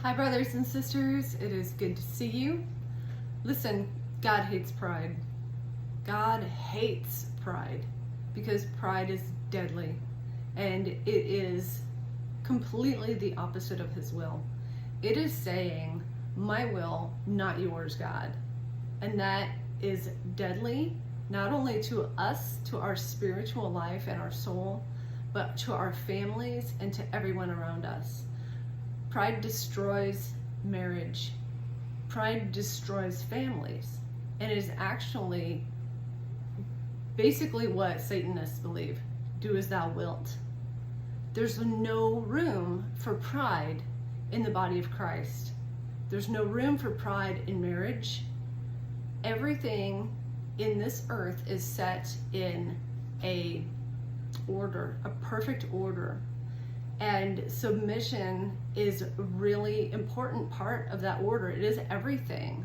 Hi, brothers and sisters. It is good to see you. Listen, God hates pride. God hates pride because pride is deadly and it is completely the opposite of His will. It is saying, my will, not yours, God. And that is deadly, not only to us, to our spiritual life and our soul, but to our families and to everyone around us. Pride destroys marriage. Pride destroys families. And it is actually basically what Satanists believe. Do as thou wilt. There's no room for pride in the body of Christ. There's no room for pride in marriage. Everything in this earth is set in a perfect order. And submission is a really important part of that order. It is everything.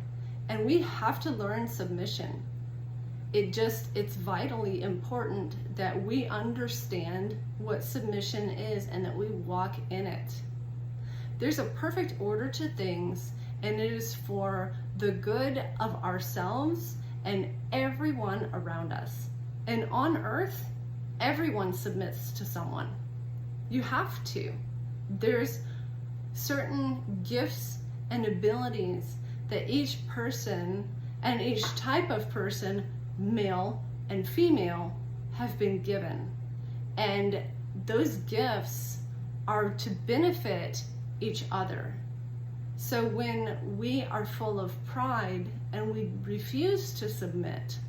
And we have to learn submission. It's vitally important that we understand what submission is and that we walk in it. There's a perfect order to things, and it is for the good of ourselves and everyone around us. And on earth, everyone submits to someone. You have to. There's certain gifts and abilities that each person and each type of person, male and female, have been given. And those gifts are to benefit each other. So when we are full of pride and we refuse to submit,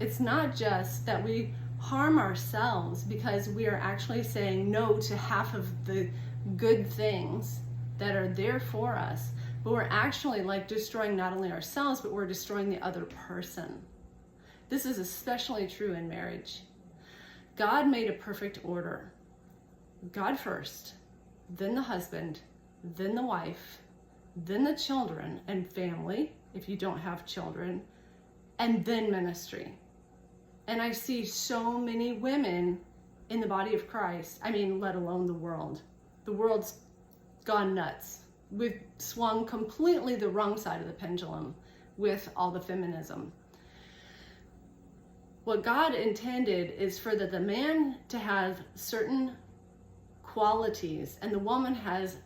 it's not just that we harm ourselves because we are actually saying no to half of the good things that are there for us, but we're actually destroying not only ourselves, but we're destroying the other person. This is especially true in marriage. God made a perfect order. God first, then the husband, then the wife, then the children and family, if you don't have children, and then ministry. And I see so many women in the body of Christ, let alone the world. The world's gone nuts. We've swung completely the wrong side of the pendulum with all the feminism. What God intended is for the man to have certain qualities, and the woman has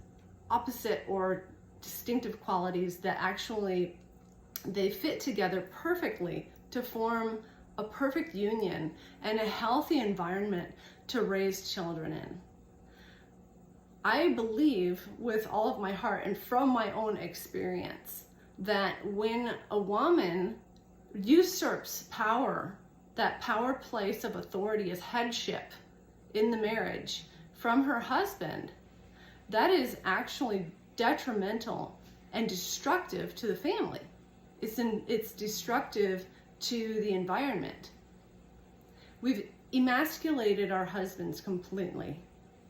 opposite or distinctive qualities that actually they fit together perfectly to form a perfect union and a healthy environment to raise children in. I believe with all of my heart and from my own experience that when a woman usurps power, that power place of authority is headship in the marriage from her husband, that is actually detrimental and destructive to the family. It's destructive to the environment. We've emasculated our husbands completely,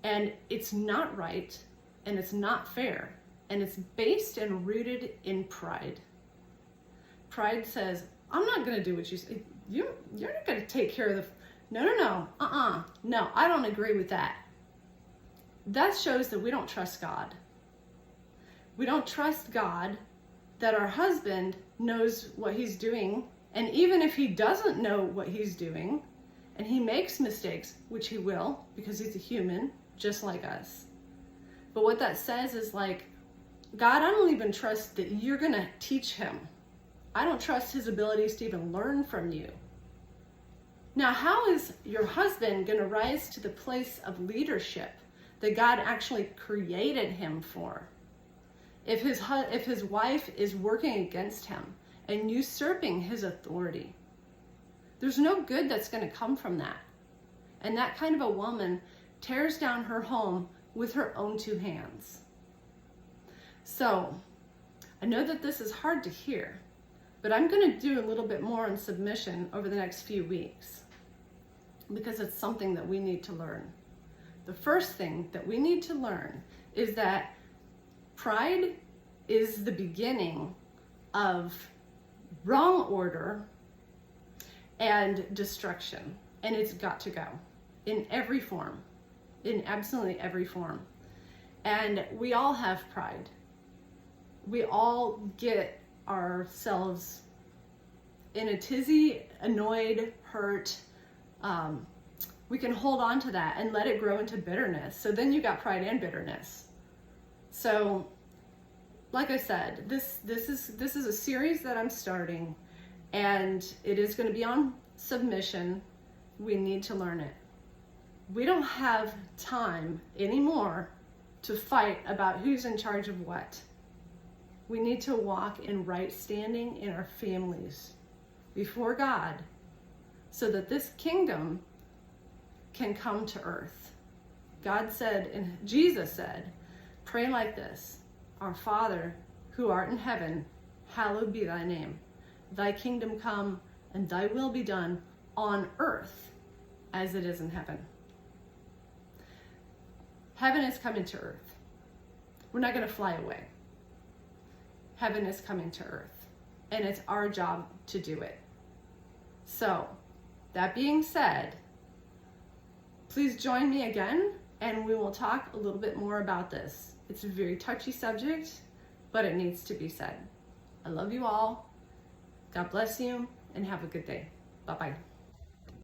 and it's not right, and it's not fair, and it's based and rooted in pride. Pride says, I'm not going to do what you say. You're not going to take care of the... No, I don't agree with that. That shows that we don't trust God. We don't trust God that our husband knows what he's doing. And even if he doesn't know what he's doing, and he makes mistakes, which he will, because he's a human, just like us. But what that says is God, I don't even trust that you're going to teach him. I don't trust his abilities to even learn from you. Now, how is your husband going to rise to the place of leadership that God actually created him for? If his wife is working against him and usurping his authority, there's no good that's going to come from that. And that kind of a woman tears down her home with her own two hands. So, I know that this is hard to hear, but I'm going to do a little bit more on submission over the next few weeks because it's something that we need to learn. The first thing that we need to learn is that pride is the beginning of wrong order and destruction, and it's got to go in every form, in absolutely every form. And we all have pride. we all get ourselves in a tizzy, annoyed, hurt. We can hold on to that and let it grow into bitterness. So then you got pride and bitterness. So, like I said, this is a series that I'm starting, and it is going to be on submission. We need to learn it. We don't have time anymore to fight about who's in charge of what. We need to walk in right standing in our families before God so that this kingdom can come to earth. God said, and Jesus said, pray like this: Our Father, who art in heaven, hallowed be thy name. Thy kingdom come, and thy will be done on earth as it is in heaven. Heaven is coming to earth. We're not going to fly away. Heaven is coming to earth, and it's our job to do it. So, that being said, please join me again, and we will talk a little bit more about this. It's a very touchy subject, but it needs to be said. I love you all. God bless you, and have a good day. Bye-bye.